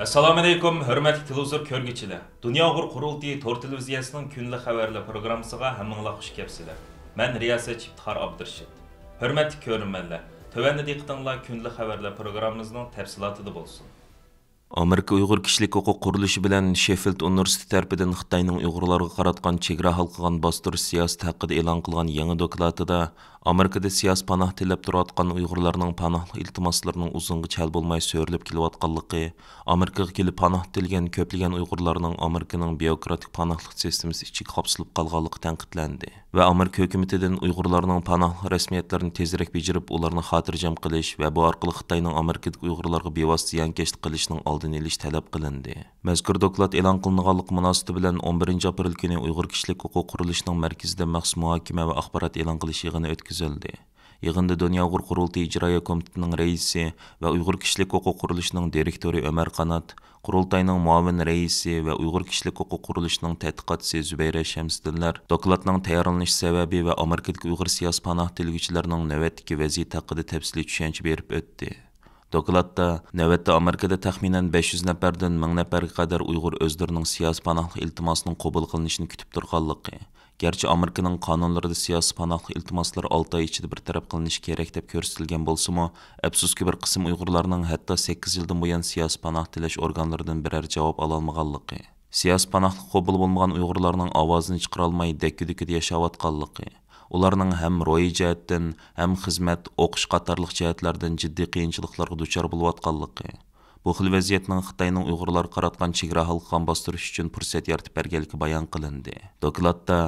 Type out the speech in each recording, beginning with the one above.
Assalomu alaykum, hurmatli televizor ko'rguvchilar. Dunyo Uyg'ur qurultiyi Tor televiziyasining kunlik xabarlar programmasiga hammanglar xush kelibsizlar. Men riyosatchi Iftixor Abdurashid. Hurmatli ko'ruvchilar, tövəndə diqqətinizlər kunlik xabarlar programmamızın təfsilatında bo'lsin. Amerika Uyghur Kişilik Hüquq Quruluşu bilan Sheffield Universiteti tərəfindən Xitayning Uyghurlarga qaratgan chegara halqıgan bastırış siyasəti haqqında e'lon qilgan yangi dokladida Amerikada siyasi panoh tilab turayotgan Uyg'urlarning panoh iltimoslarining uzunga chal bo'lmay so'rilib kelayotganligi, Amerikaga kelib panoh tilgan ko'plagan Uyg'urlarning Amerikaning bürokratik panohlik sistemasi ichiga qapsilib qolganligi tanqidlandi va Amerika hukumatidan Uyg'urlarning panoh rasmiyatlarini tezroq bejirib, ularni xotirjam qilish va bu orqali Xitoyning Amerikadagi Uyg'urlarga bevosita ziyonkashlik qilishning oldini olish talab qilindi. Mazkur doklad e'lon qilinganlik munosabati bilan 11 aprel kuni Uyg'ur Kishilik Huquq Qurilishining markazida maxsus muhokama va axborot e'lon qilish yig'ini o'tkazildi. Yig'inda Dunyo Uyg'ur Qurultiyi ijroiya komitetining raisi va Uyg'ur Kishilik Huquq Qurilishining direktori Ömer Qanat, Qurultayning muavin raisi va Uyg'ur Kishilik Huquq Qurilishining tadqiqotchisi Zubayra Shamsiddinlar dokladning tayyorlanish sababi va Amerikadagi Uyg'ur siyosiy panoh tilguvchilarining navbatdagi vaziyat haqida tafsiliy tushuncha berib o'tdi. Dokladda navbatda Amerikada taxminan 500 nafardan 1000 nafarga qadar Uyg'ur o'zlarining siyosiy panoh iltimosining qabul qilinishini kutib turganligi, garchi Amerikaning qonunlarida siyosiy panoh iltimoslar 6 oy ichida bir taraf qilinishi kerak deb ko'rsatilgan bo'lsa-mu, afsuski bir qism Uyg'urlarning hatto 8 yildan buyon siyosiy panoh tilash organlaridan biror javob ola olmaganligi, siyosiy panohga qabul bo'lmagan Uyg'urlarning ovozini chiqara olmay dakki-dukkida yashayotganligi, ularning ham ro'yi jihatdan, ham xizmat, o'qish qatorliq jihatlardan jiddiy qiyinchiliklarga duchor bo'layotganligi, bu xil vaziyatning Xitoyning Uyg'urlarga qaratgan chegara halqagan bostirish uchun fursat yaratib berganligi bayon qilindi. Dokladda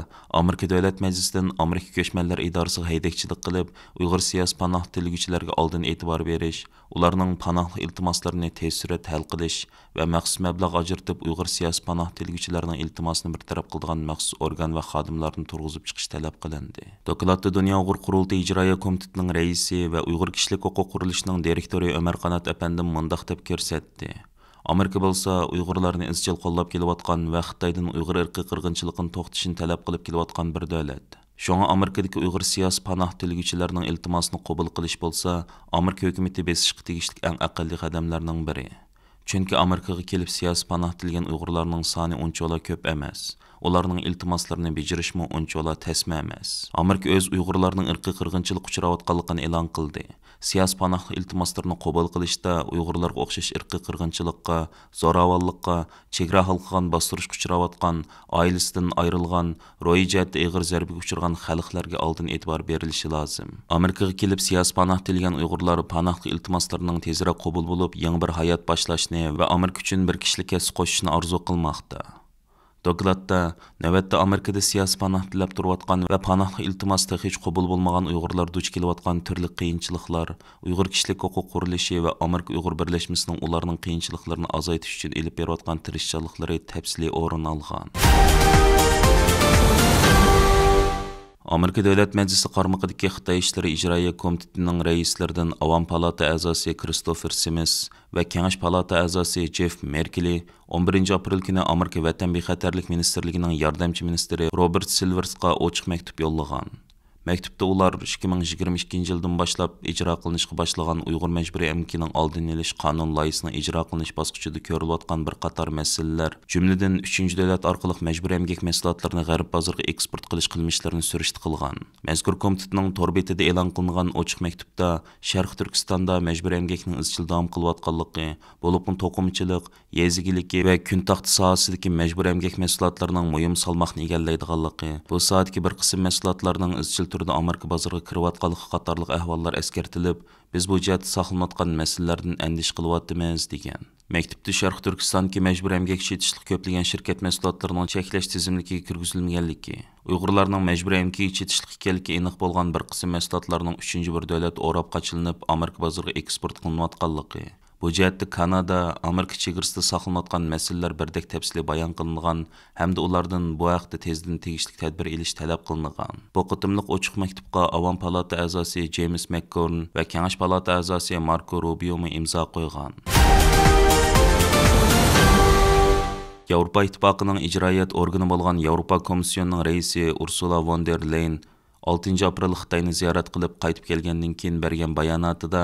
Amerika Davlat Majlisidan Amerika Ko'chmanlar idorasiga haydakchilik qilib, Uyg'ur siyosiy panoh tilguvchilariga oldin e'tibor berish, ularning panoh iltimoslarini tez surat hal qilish va maxsus mablag' ajratib Uyg'ur siyosiy panoh tilguvchilarining iltimosini bartaraf qiladigan maxsus organ va xodimlarni turg'izib chiqish talab qilindi. Dokladda Dunyo Uyg'ur Qurultiyi ijroiya komitetining raisi va Uyg'ur Kishilik Huquq Qurilishining direktori Ömer Qanat apandim mundaq deb ko'rsatdi. Amerika bo'lsa Uyg'urlarni izchil qo'llab kelayotgan va Xitoydan Uyg'ur irqiy qirg'inchiligini to'xtatishni talab qilib kelayotgan bir davlat. Şoňa Amerikadagi Uyg'ur siyosiy panoh tilguvchilarining iltimosini qabul qilish bo'lsa, Amerika hukumatı besishga tegishli eng aqlli qadamlarning biri. Chunki Amerikaga kelib siyosiy panoh tilgan Uyg'urlarning soni unchola ko'p emas. Ularning iltimoslarini bejirishmi unchola tasma emas. Amerika o'z Uyg'urlarning irqiy qirg'inchilik uchrayotganligini e'lon qildi. Siyosiy panoh iltimoslarini qabul qilishda Uyg'urlarga o'xshash irqiy qirg'inchilikqa, zo'ravonlikqa, chegara halqagan bostirishga uchrayotgan, oilasidan ayrilgan, ro'yi jihatda og'ir zarbaga uchragan xalqlarga oldin e'tibor berilishi lozim. Amerikaga kelib siyosiy panoh tilgan Uyg'urlar panoh iltimoslarining tezroq qabul bo'lib, yangi bir hayot boshlashni va Amerika uchun bir kishilik kasb qo'shishni orzu qilmoqda. Dokladda navbatda Amerikada siyosiy panoh tilab turayotgan va panoh iltimosi hech qabul bo'lmagan Uyg'urlar duch kelayotgan turli qiyinchiliklar, Uyg'ur Kishilik Huquq Qurilishi va Amerika Uyg'ur birlashmasining ularning qiyinchiliklarini azaytish uchun elib berayotgan tirishchiliklari tafsiliy o'rin olgan. Amerika Davlat Majlisi qarmog'idagi Xitoy ishlari ijroiya komitetining raislaridan Avam palata a'zosi Christopher Simmons va Kengash palata a'zosi Jeff Merkley 11 aprel kuni Amerika Vatan bexatarlik ministerligining yordamchi ministri Robert Silversga ochiq maktub yo'llagan. Maktubda ular 2022 yildan boshlab ijro qilinishga boshlagan Uyg'ur majburiy emkining oldini olish qonun loyihasini ijro qilinish bosqichida ko'rilayotgan bir qator masalalar, jumladan 3-davlat orqali majburiy emgak mahsulotlarini g'arb bozoriga eksport qilish qilmishlarini surishti qilgan. Mazkur komitetning tor betida e'lon qilingan ochiq maktubda Sharq Turkistonda majburiy emgakning izchil davom qilayotganligi, bo'lib to'qimchilik, yezigiligi va kun taxti sohasidagi majburiy emgak mahsulotlarining muhim salmoqni egallaydiganligi, bu soatga bir qism mahsulotlarning izchil turda Amerika bozoriga kirayotganligi qatorliq ahvollar eskartilib, biz bu jihatda saqlanayotgan masalalardan andish qilyapmiz degan. Maktubda Sharq Turkistondagi majburiy emgak chetishlik ko'plagan shirkat mahsulotlarining cheklash tizimligiga kirgizilmaganligi, Uyg'urlarning majburiy emgak chetishlik ekanligi aniq bo'lgan bir qism mahsulotlarning 3-chi bir davlat o'rab qochilinib Amerika bozoriga eksport qilinayotganligi, bu jihatda Kanada, Amerika chegarasida saqlanayotgan masalalar birdek tafsili bayon qilingan hamda ulardan bu haqda tezdan tegishli tadbir olish talab qilingan. Bu qitimliq ochiq maktubga Avam palata a'zosi James McGovern va Kengash palata a'zosi Marco Rubio imzo qo'ygan. Yevropa İttifaqının icraiyat organi bo'lgan Yevropa Komissiyonining raisi Ursula von der Leyen 6 aprel Xitoyni ziyorat qilib qaytib kelgandan keyin bergan bayonotida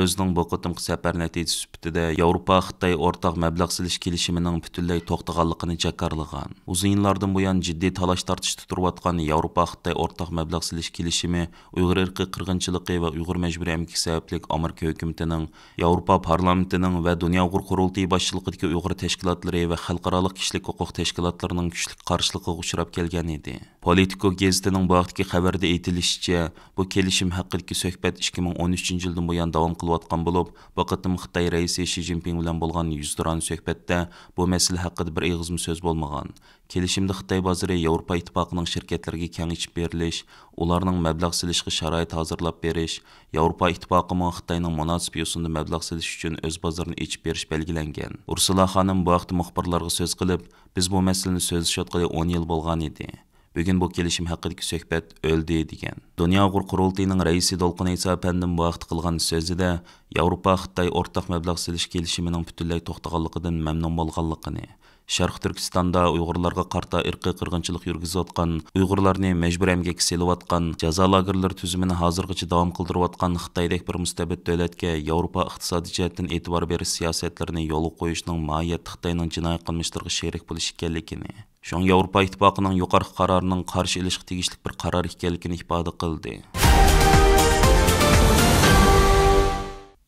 o'zining bu qitimqi safar natijasi sifatida Yevropa Xitoy o'rtaq mablag' silish kelishimining butunlay to'xtaganligini jakarlagan. Uzun yillardan buyon jiddiy talash tortishda turayotgan Yevropa Xitoy o'rtaq mablag' silish kelishimi Uyg'ur irqiy qirg'inchiligi va Uyg'ur majburiy emgaki sababli Amerika hukumatining, Yevropa parlamentining va Dunyo Uyg'ur qurultiyi boshchiligidagi Uyg'ur tashkilotlari va xalqaro kishilik huquq tashkilotlarining kuchli qarshiligiga uchrab kelgan edi. Politico gazetining bu vaqtdagi xabarda aytilishicha, bu kelishim haqidagi suhbat 2013-yildan buyon davom qilayotgan bo'lib, bu qitim Xitoy raisi Xi Jinping bilan bo'lgan yuzturan suhbatda bu masala haqida bir og'izmi so'z bo'lmagan. Kelishimda Xitoy bozori Yevropa ittifoqining shirkatlariga keng ichib berilish, ularning mablag' silishga sharoit hozirlab berish, Yevropa ittifoqi Xitoyning munosib yo'sinda mablag' silish uchun o'z bozorini ichib berish belgilangan. Ursula xonim bu vaqtda muxbirlarga so'z qilib, biz bu masalani so'zlashayotgani 10 yil bo'lgan edi. Bugun bu kelishim haqidagi suhbat o'ldi degan. Dunyo Uyg'ur qurultiyining raisi Dolqin Iso apandim bu vaqt qilgan so'zida Yevropa Xitoy o'rtaq mablag' silish kelishimining butunlay to'xtaganligidan mamnun bo'lganligini, Sharq Turkistonda Uyg'urlarga qarta irqiy qirg'inchilik yurgizayotgan, Uyg'urlarni majburiy emgakka selayotgan, jazo lagerlari tuzumini hozirgacha davom qildirayotgan Xitoydek bir mustabid davlatga Yevropa iqtisodiy jihatdan e'tibor berish siyosatlarini yo'lga qo'yishning mohiyat Xitoyning jinoiy qilmishlariga sherik bo'lish ekanligini, Şoň Yevropa ittifoqining yuqorqi qarorining qarshi ilishga tegishli bir qaror ekanligini ifoda qildi.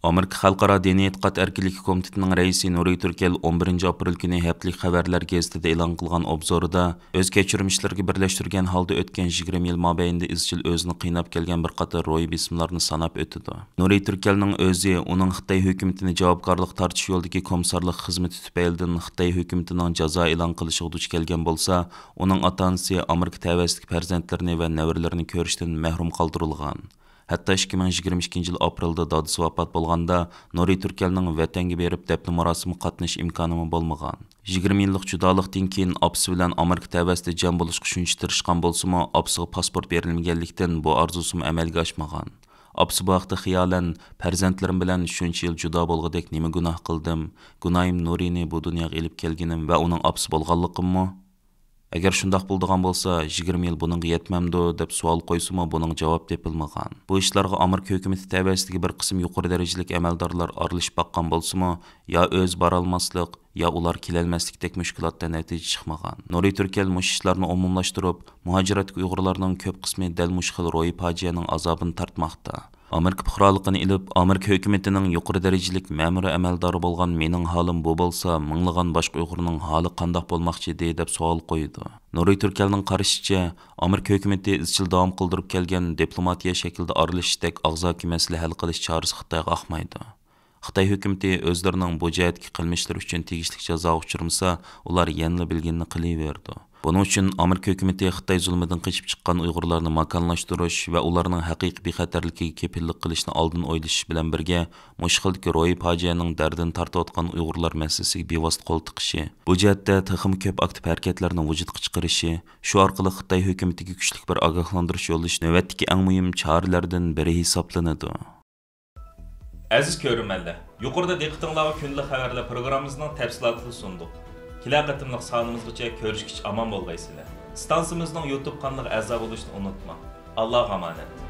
Amerika Xalqaro diniy e'tiqod erkinligi komitetining raisi Nuriy Turkel 11 aprel kuni Haftalik xabarlar gazetida e'lon qilgan obzorida o'z kechirmishlariga birlashtirgan holda o'tgan 20 yil mobaynida izchil o'zini qiynab kelgan bir qator ro'y bismlarni sanab o'tdi. Nuriy Turkelning o'zi uning Xitoy hukumatini javobgarlik tortish yo'lidagi komissarlik xizmati tufaylidan Xitoy hukumatining jazo e'lon qilishiga duch kelgan bo'lsa, uning ota-onasi Amerika tavasidagi farzandlarini va nevaralarini ko'rishdan mahrum qoldirilgan. Hatta 2022 yil aprelda dadisi vafot bo'lganda Nuriy Turkelning vatanga berib dafn marosimiga qatnash imkoni bo'lmagan. 20 yillik judolikdan keyin opsi bilan Amerika tavasida jam bo'lishga shuncha tirishgan bo'lsa-mu, opsiga pasport berilmaganlikdan bu orzusi amalga oshmagan. Opsi bu vaqtda xiyolan farzandlarim bilan shuncha yil judo bo'lgandek nima gunoh qildim? Gunohim Nuriyni bu dunyoga elib kelganim va uning opsi bo'lganligimmi? Agar shundoq bo'ldigan bo'lsa, 20 yil buningga yetmamdi deb savol qo'ysimi, buning javob topilmagan. Bu ishlarga Amerika hukumati tabasidagi bir qism yuqori darajalik amaldorlar aralashib baqqan bo'lsa-mu, yo o'z borolmaslik, yo ular kelolmaslikdek mushkulotdan natija chiqmagan. Nuriy Turkel mush ishlarni umumlashtirib, muhojiratga Uyg'urlarning ko'p qismi dal mush xil ro'y fojianing azobini tortmoqda. Amerika fuqaroligini ilib, Amerika hukumatining yuqori darajalik ma'muriy amaldori bo'lgan mening holim bu bo'lsa, minglagan boshqa Uyg'urning holi qandoq bo'lmoqchi deb savol qo'ydi. Nuriy Turkelning qarashicha, Amerika hukumati izchil davom qildirib kelgan diplomatiya shaklida aralashishdek og'zaki masala hal qilish chorasi Xitoyga oqmaydi. Xitoy hukumati o'zlarining bu jihatdagi qilmishlari uchun tegishli jazoga uchramasa, ular yanada bilganini qilaverdi. Buning uchun Amerika hukumati Xitoy zulmidan qochib chiqqan Uyg'urlarni makonlashtirish va ularning haqiqiy bexatarligiga kepillik qilishni oldin o'ylash bilan birga, mushkildagi ro'y fojianing dardini tortayotgan Uyg'urlar masalasiga bevosita qo'l tiqishi, bu jihatda texim ko'p aktiv harakatlarni vujudga chiqarishi, shu orqali Xitoy hukumatiga kuchli bir ogohlantirish yo'llash navbatdagi eng muhim choralardan biri hisoblanadi. Aziz ko'ruvchilar, yuqorida diqqatingizga kunlik xabarlar programmamizning tafsilotini sundik. Kila qatimliq sonimizgacha ko'rishgich omon bo'lgaysizlar. Stansimizning YouTube kanaliga a'zo bo'lishni unutmang. Allohga omonat.